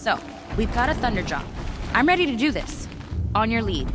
So, we've got a thunder drop. I'm ready to do this. On your lead.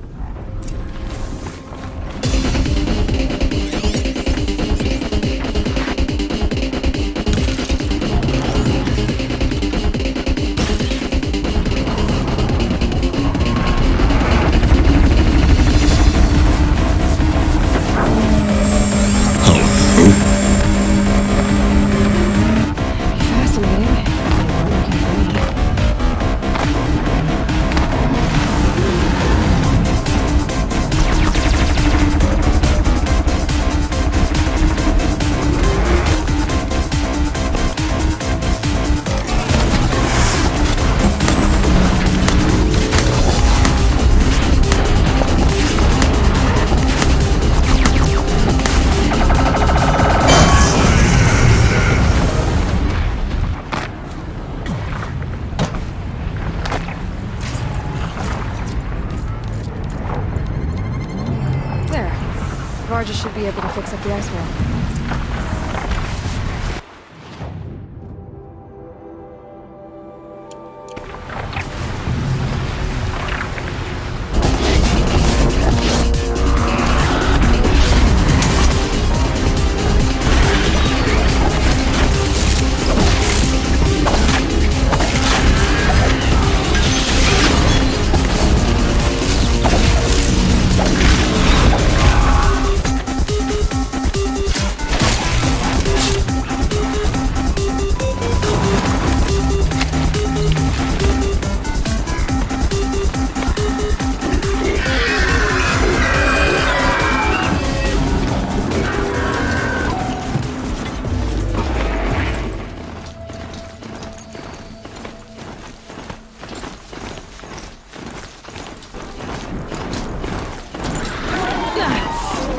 Varja should be able to fix up the ice wall.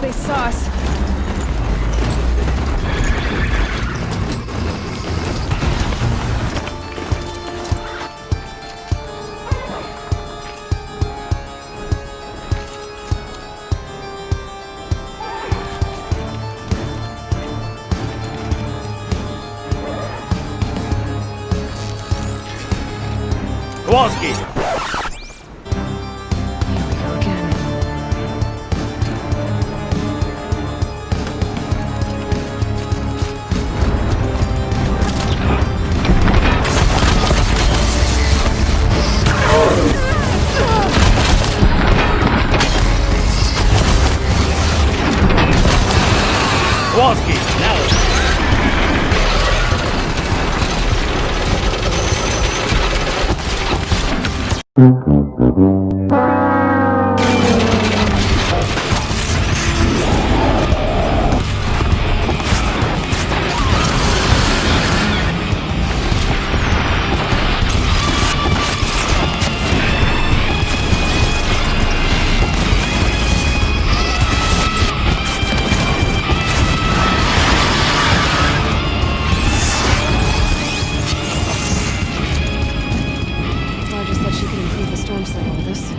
They saw us. Kowalski! Here we go again. Kowalski, now! Varja said she could improve the storm signal with this.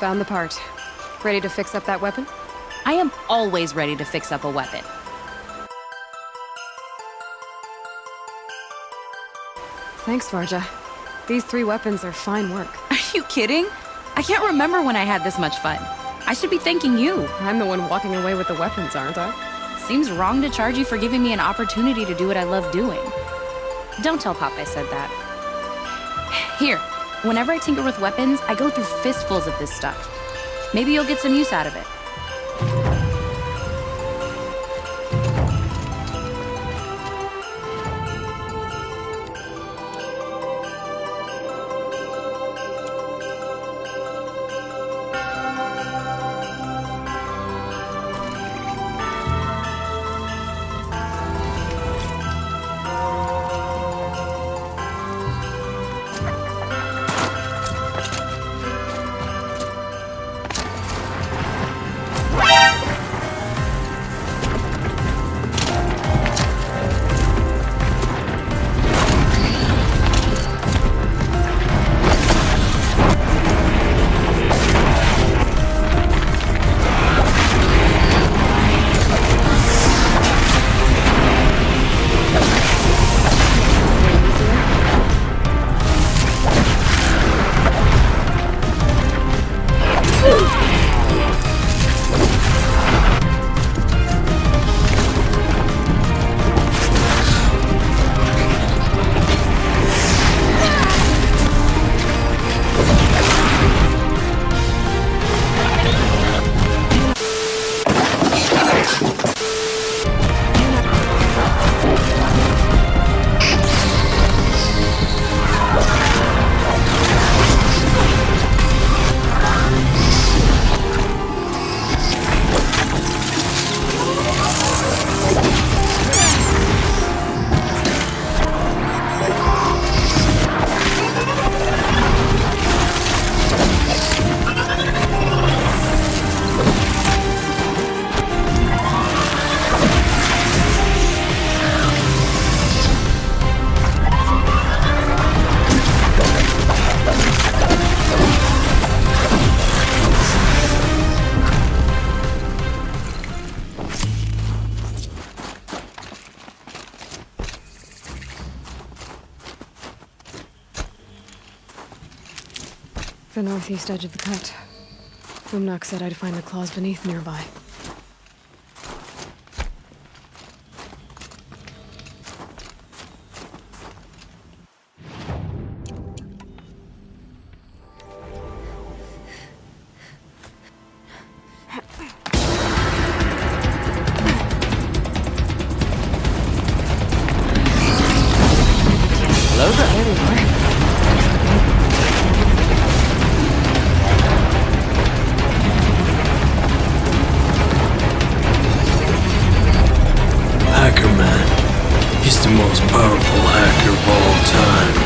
Found the part. Ready to fix up that weapon? I am always ready to fix up a weapon. Thanks, Varja. These 3 weapons are fine work. Are you kidding? I can't remember when I had this much fun. I should be thanking you. I'm the one walking away with the weapons, aren't I? Seems wrong to charge you for giving me an opportunity to do what I love doing. Don't tell Pop I said that. Here, whenever I tinker with weapons, I go through fistfuls of this stuff. Maybe you'll get some use out of it. The northeast edge of the cut. Phyrnna said I'd find the claws beneath nearby. Hello there. There we are. Hacker Man. He's the most powerful hacker of all time.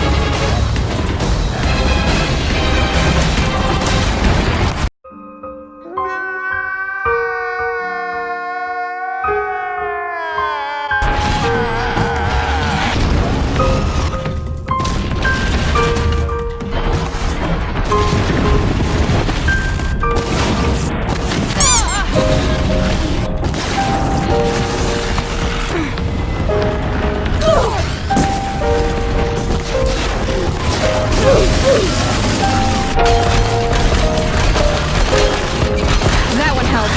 That one held.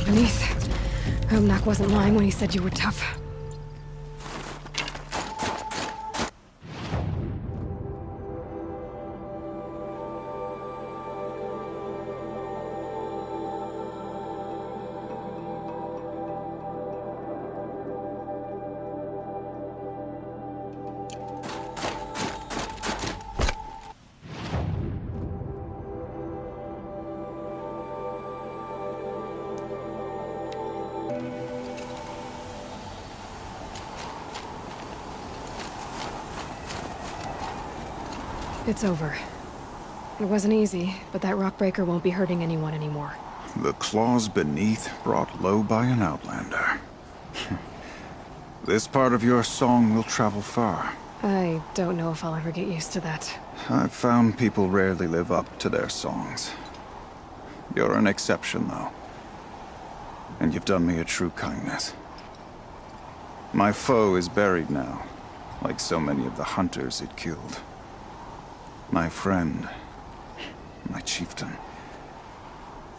Beneath. Phyrnna wasn't lying when he said you were tough. It's over. It wasn't easy, but that rock breaker won't be hurting anyone anymore. The claws beneath brought low by an outlander. This part of your song will travel far. I don't know if I'll ever get used to that. I've found people rarely live up to their songs. You're an exception, though. and you've done me a true kindness. My foe is buried now, like so many of the hunters it killed. My friend, my chieftain.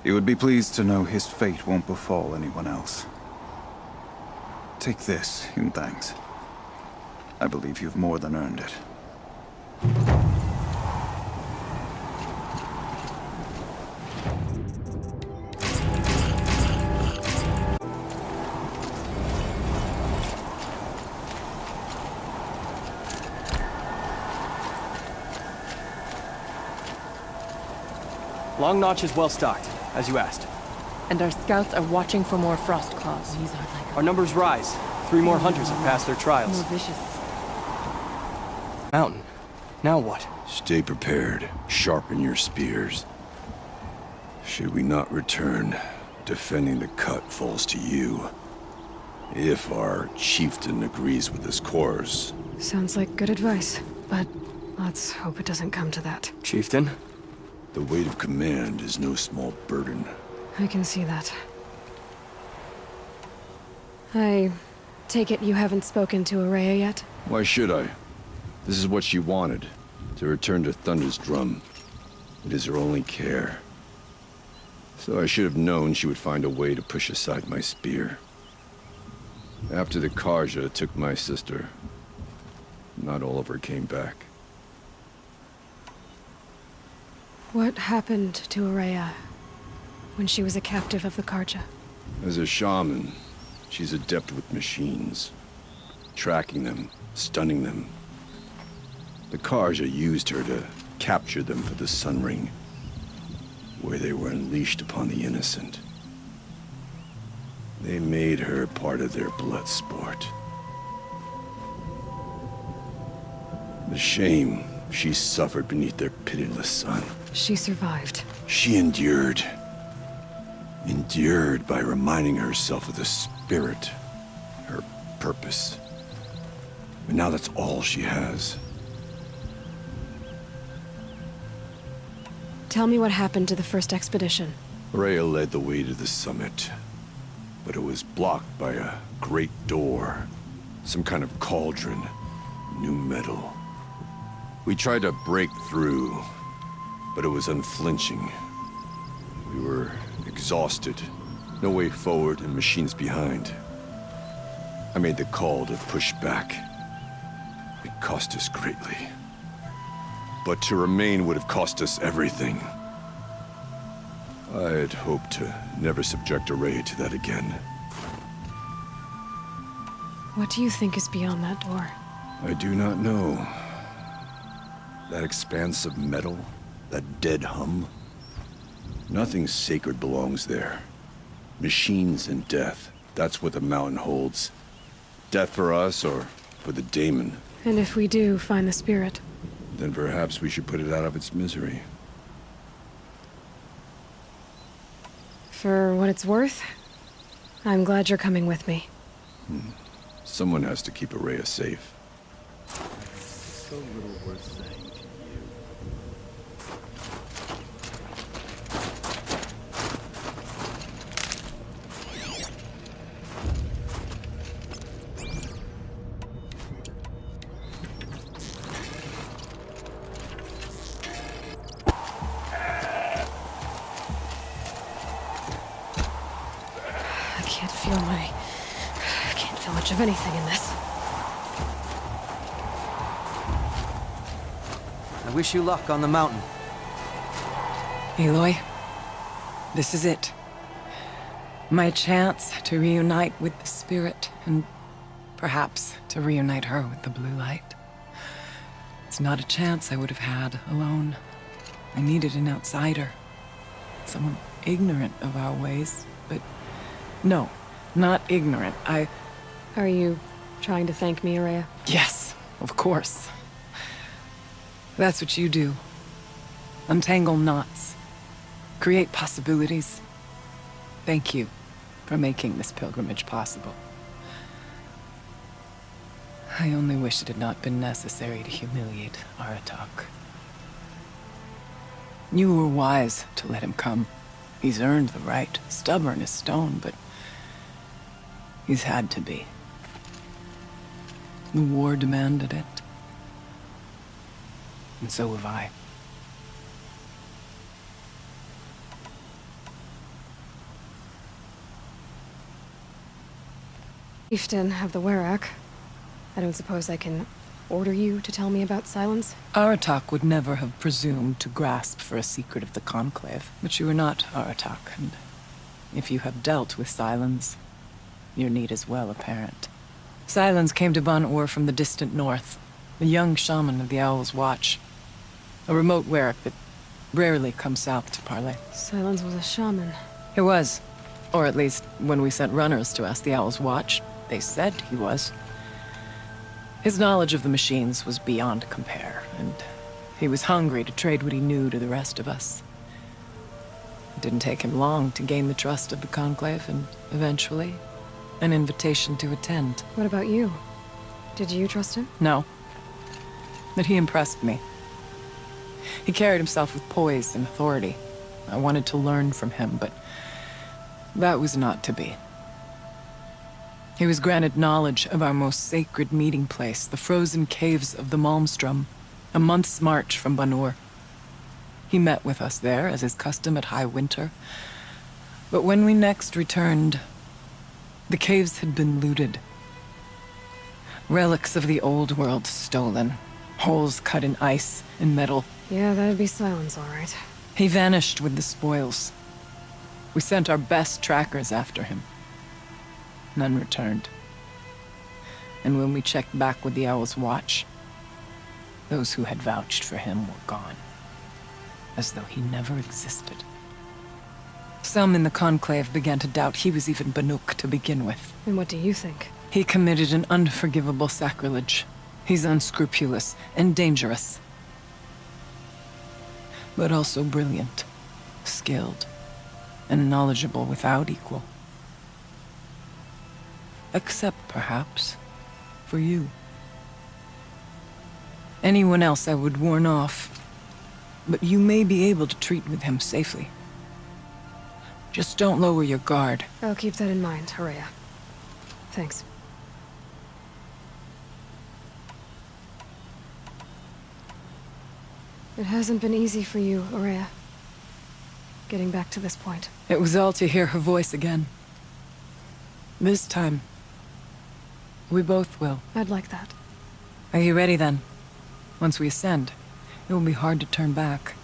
You would be pleased to know his fate won't befall anyone else. Take this in thanks. I believe you've more than earned it. Long Notch is well stocked, as you asked. And our scouts are watching for more frost claws. These are like Our numbers rise. 3 more hunters have passed their trials. more vicious. Mountain. Now what? Stay prepared. Sharpen your spears. Should we not return, defending the cut falls to you. If our chieftain agrees with this course. Sounds like good advice, but let's hope it doesn't come to that. Chieftain? The weight of command is no small burden. I can see that. I take it you haven't spoken to Araya yet? Why should I? This is what she wanted. To return to Thunder's drum. It is her only care. So I should have known she would find a way to push aside my spear. After the Karja took my sister, not all of her came back. What happened to Araya when she was a captive of the Karja? As a shaman, she's adept with machines. Tracking them, stunning them. The Karja used her to capture them for the Sun Ring, where they were unleashed upon the innocent. They made her part of their blood sport. The shame she suffered beneath their pitiless sun. She survived. She endured. Endured by reminding herself of the spirit, her purpose. But now that's all she has. Tell me what happened to the first expedition. Rhea led the way to the summit, but it was blocked by a great door. Some kind of cauldron, new metal. We tried to break through, but it was unflinching. We were exhausted, no way forward and machines behind. I made the call to push back. It cost us greatly. But to remain would have cost us everything. I had hoped to never subject Araya to that again. What do you think is beyond that door? I do not know. That expanse of metal, that dead hum. Nothing sacred belongs there. Machines and death, that's what the mountain holds. Death for us or for the daemon. And if we do find the spirit? Then perhaps we should put it out of its misery. For what it's worth, I'm glad you're coming with me. Someone has to keep Araya safe. So little worth saying to you. I can't feel much of anything in this. I wish you luck on the mountain. Aloy, this is it. My chance to reunite with the spirit, and perhaps to reunite her with the blue light. It's not a chance I would have had alone. I needed an outsider. Someone ignorant of our ways, but no, not ignorant. Are you trying to thank me, Araya? Yes, of course. That's what you do. Untangle knots. Create possibilities. Thank you for making this pilgrimage possible. I only wish it had not been necessary to humiliate Aratak. You were wise to let him come. He's earned the right. Stubborn as stone, but he's had to be. The war demanded it. And so have I. Chieftain of the Werak. I don't suppose I can order you to tell me about silence? Aratak would never have presumed to grasp for a secret of the Conclave. But you are not Aratak, and if you have dealt with Silence, your need is well apparent. Silence came to Ban-Ur from the distant north, a young shaman of the Owl's Watch. A remote Werak that rarely comes south to parley. Silence was a shaman. He was. Or at least, when we sent runners to ask the Owl's Watch, they said he was. His knowledge of the machines was beyond compare, and he was hungry to trade what he knew to the rest of us. It didn't take him long to gain the trust of the Conclave, and eventually, an invitation to attend. What about you? Did you trust him? No. But he impressed me. He carried himself with poise and authority. I wanted to learn from him, but that was not to be. He was granted knowledge of our most sacred meeting place, the frozen caves of the Malmstrom, a month's march from Ban-Ur. He met with us there, as is custom at high winter. But when we next returned, the caves had been looted. Relics of the old world stolen. Holes cut in ice and metal. Yeah, that'd be Silence, all right. He vanished with the spoils. We sent our best trackers after him. None returned. And when we checked back with the Owl's Watch, those who had vouched for him were gone. As though he never existed. Some in the Conclave began to doubt he was even Banuk to begin with. And what do you think? He committed an unforgivable sacrilege. He's unscrupulous and dangerous. But also brilliant, skilled, and knowledgeable without equal. Except, perhaps, for you. Anyone else I would warn off, but you may be able to treat with him safely. Just don't lower your guard. I'll keep that in mind, Horea. Thanks. It hasn't been easy for you, Horea. Getting back to this point. It was all to hear her voice again. This time, we both will. I'd like that. Are you ready then? Once we ascend, it will be hard to turn back.